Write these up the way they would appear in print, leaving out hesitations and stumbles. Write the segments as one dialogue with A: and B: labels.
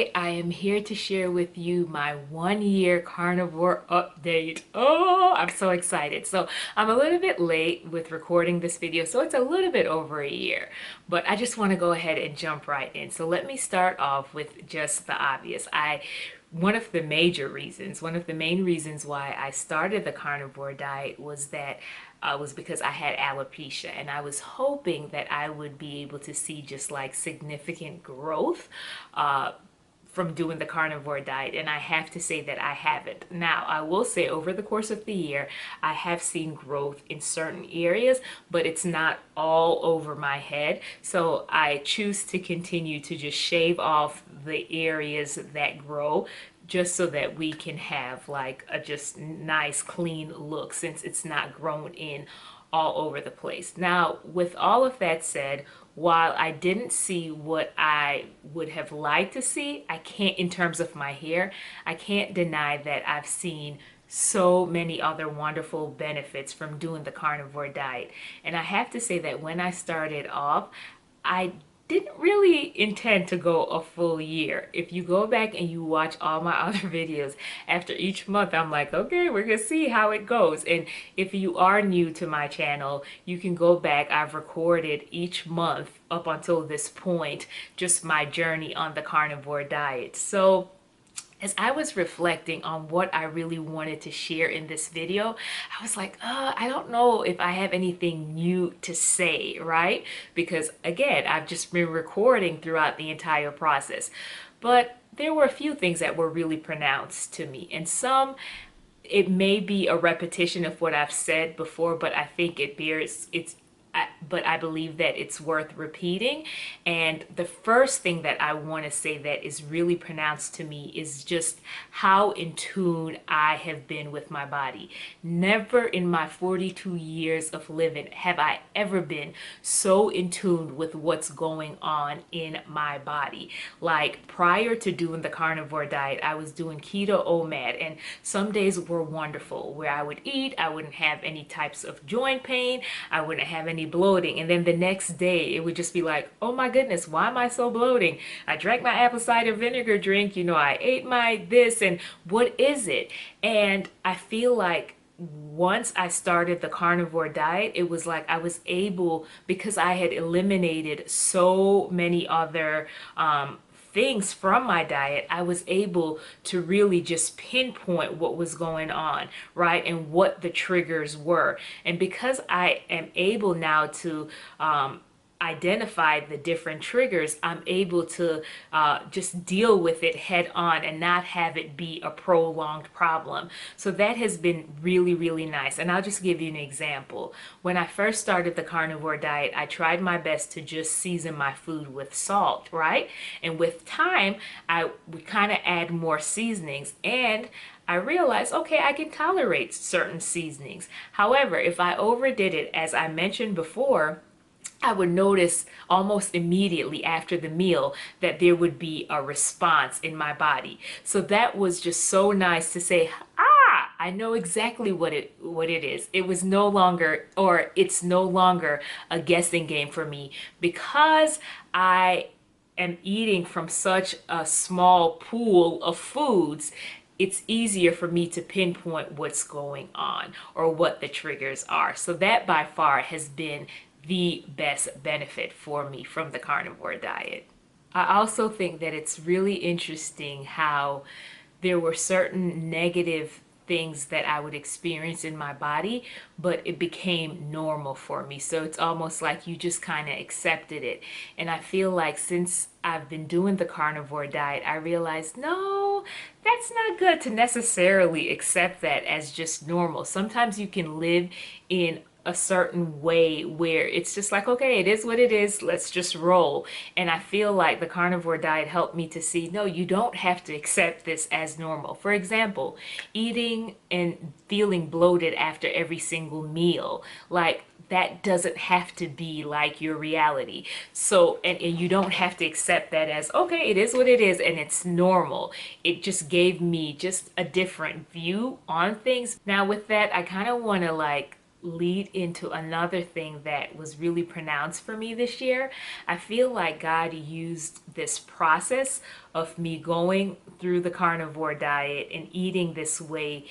A: Today I am here to share with you my 1 year carnivore update. Oh, I'm so excited. So I'm a little bit late with recording this video, so it's a little bit over a year, but I just want to go ahead and jump right in. So let me start off with just the obvious. One of the major reasons, one of the main reasons why I started the carnivore diet was because I had alopecia, and I was hoping that I would be able to see just like significant growth from doing the carnivore diet, and I have to say that I haven't. Now, I will say over the course of the year, I have seen growth in certain areas, but it's not all over my head. So I choose to continue to just shave off the areas that grow, just so that we can have like a just nice clean look, since it's not grown in all over the place. Now, with all of that said, while I didn't see what I would have liked to see, I can't, in terms of my hair, I can't deny that I've seen so many other wonderful benefits from doing the carnivore diet. And I have to say that when I started off, I didn't really intend to go a full year. If you go back and you watch all my other videos, after each month I'm like, okay, we're gonna see how it goes. And if you are new to my channel, you can go back. I've recorded each month up until this point, just my journey on the carnivore diet. So as I was reflecting on what I really wanted to share in this video, I was like, I don't know if I have anything new to say, right? Because again, I've just been recording throughout the entire process. But there were a few things that were really pronounced to me, and some, it may be a repetition of what I've said before, but I think but I believe that it's worth repeating. And the first thing that I want to say that is really pronounced to me is just how in tune I have been with my body. Never in my 42 years of living have I ever been so in tune with what's going on in my body. Like prior to doing the carnivore diet, I was doing keto OMAD, and some days were wonderful where I would eat, I wouldn't have any types of joint pain, I wouldn't have any bloating, and then the next day it would just be like, oh my goodness, why am I so bloating? I drank my apple cider vinegar drink, I ate my this, and what is it? And I feel like once I started the carnivore diet, it was like I was able, because I had eliminated so many other things from my diet, I was able to really just pinpoint what was going on, right? And what the triggers were. And because I am able now to identify the different triggers, I'm able to just deal with it head on and not have it be a prolonged problem. So that has been really, really nice. And I'll just give you an example. When I first started the carnivore diet, I tried my best to just season my food with salt, right? And with time, I would kind of add more seasonings, and I realized, okay, I can tolerate certain seasonings. However, if I overdid it, as I mentioned before, I would notice almost immediately after the meal that there would be a response in my body. So that was just so nice to say, I know exactly what it is. It was no longer, or it's no longer a guessing game for me, because I am eating from such a small pool of foods. It's easier for me to pinpoint what's going on or what the triggers are. So that by far has been the best benefit for me from the carnivore diet. I also think that it's really interesting how there were certain negative things that I would experience in my body, but it became normal for me. So it's almost like you just kind of accepted it. And I feel like since I've been doing the carnivore diet, I realized, no, that's not good to necessarily accept that as just normal. Sometimes you can live in a certain way where it's just like, okay, it is what it is, let's just roll. And I feel like the carnivore diet helped me to see, no, you don't have to accept this as normal. For example, eating and feeling bloated after every single meal, like that doesn't have to be like your reality. So, and you don't have to accept that as, okay, it is what it is and it's normal. It just gave me just a different view on things. Now with that, I kind of want to like lead into another thing that was really pronounced for me this year. I feel like God used this process of me going through the carnivore diet and eating this way,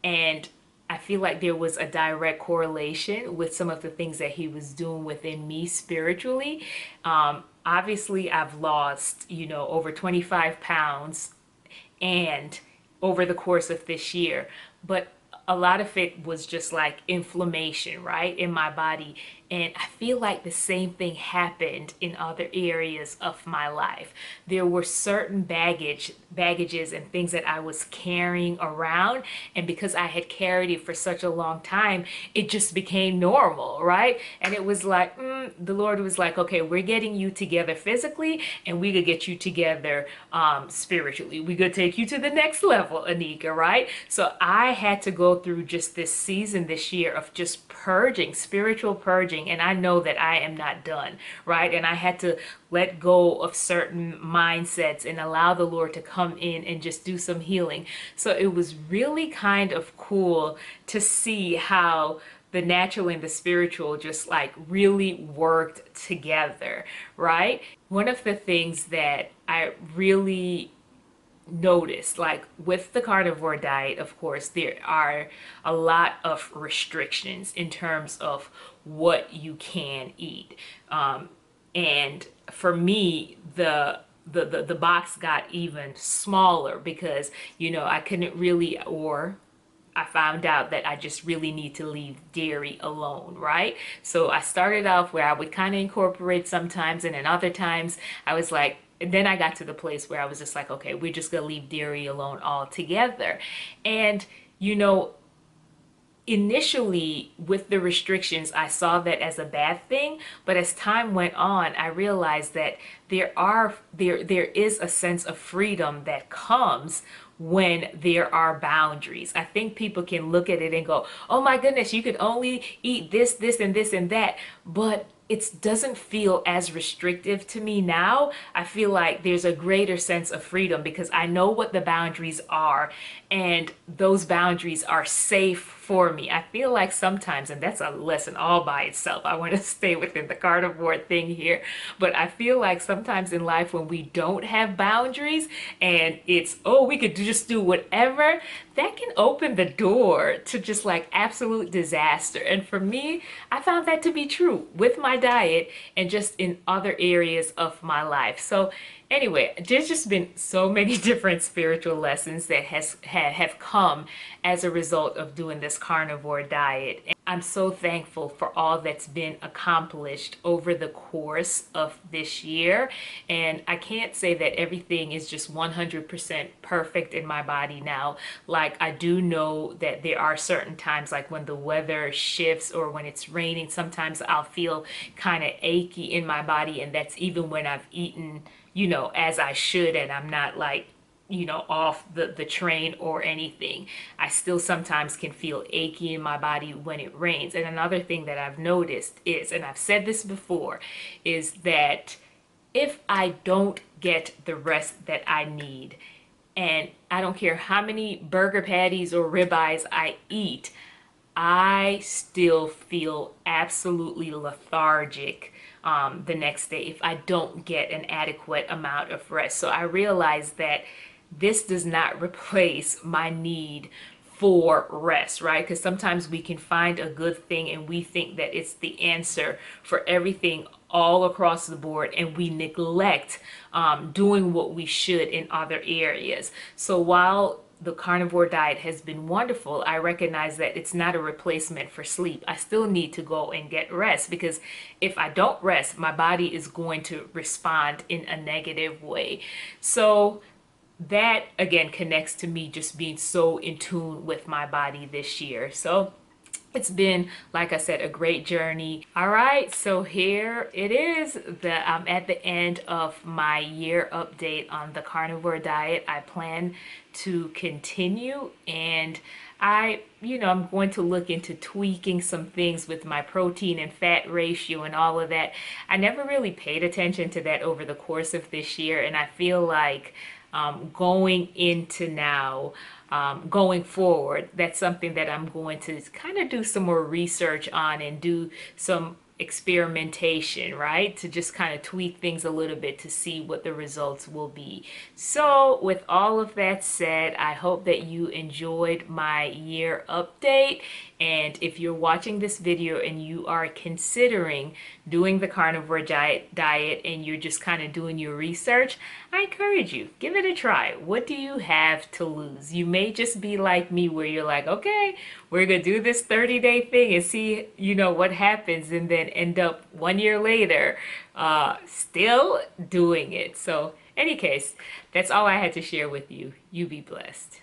A: and I feel like there was a direct correlation with some of the things that he was doing within me spiritually. Obviously, I've lost, over 25 pounds and over the course of this year, but a lot of it was just like inflammation, right, in my body. And I feel like the same thing happened in other areas of my life. There were certain baggages and things that I was carrying around, and because I had carried it for such a long time, it just became normal, right? And it was like, the Lord was like, okay, we're getting you together physically, and we could get you together spiritually. We could take you to the next level, Anika, right? So I had to go through just this season this year of just purging, spiritual purging, and I know that I am not done, right? And I had to let go of certain mindsets and allow the Lord to come in and just do some healing. So it was really kind of cool to see how the natural and the spiritual just like really worked together, right? One of the things that I really noticed, like with the carnivore diet, of course, there are a lot of restrictions in terms of what you can eat. And for me, the box got even smaller because, I couldn't really, or I found out that I just really need to leave dairy alone, right? So I started off where I would kind of incorporate sometimes, and then other times I was like, and then I got to the place where I was just like, okay, we're just gonna leave dairy alone altogether. And, initially with the restrictions, I saw that as a bad thing, but as time went on, I realized that there is a sense of freedom that comes when there are boundaries. I think people can look at it and go, "Oh my goodness, you could only eat this, this and this and that." But it doesn't feel as restrictive to me now. I feel like there's a greater sense of freedom because I know what the boundaries are, and those boundaries are safe for me. I feel like sometimes, and that's a lesson all by itself, I want to stay within the carnivore thing here, but I feel like sometimes in life when we don't have boundaries and it's, oh, we could just do whatever, that can open the door to just like absolute disaster. And for me, I found that to be true with my diet and just in other areas of my life. So anyway, there's just been so many different spiritual lessons that have come as a result of doing this carnivore diet. And I'm so thankful for all that's been accomplished over the course of this year. And I can't say that everything is just 100% perfect in my body now. Like, I do know that there are certain times, like when the weather shifts or when it's raining, sometimes I'll feel kind of achy in my body, and that's even when I've eaten, as I should, and I'm not like, off the train or anything. I still sometimes can feel achy in my body when it rains. And another thing that I've noticed is, and I've said this before, is that if I don't get the rest that I need, and I don't care how many burger patties or ribeyes I eat, I still feel absolutely lethargic the next day if I don't get an adequate amount of rest. So I realized that this does not replace my need for rest, right? Because sometimes we can find a good thing and we think that it's the answer for everything all across the board, and we neglect doing what we should in other areas. So while the carnivore diet has been wonderful, I recognize that it's not a replacement for sleep. I still need to go and get rest, because if I don't rest, my body is going to respond in a negative way. So that again connects to me just being so in tune with my body this year. So it's been, like I said, a great journey. All right, so here it is. I'm at the end of my year update on the carnivore diet. I plan to continue, and I'm going to look into tweaking some things with my protein and fat ratio and all of that. I never really paid attention to that over the course of this year, and I feel like going into now, going forward, that's something that I'm going to kind of do some more research on and do some experimentation, right? To just kind of tweak things a little bit to see what the results will be. So, with all of that said, I hope that you enjoyed my year update. And if you're watching this video and you are considering doing the carnivore diet and you're just kind of doing your research, I encourage you, give it a try. What do you have to lose? You may just be like me where you're like, okay, we're gonna do this 30-day thing and see, what happens, and then end up 1 year later still doing it. So any case, that's all I had to share with you. You be blessed.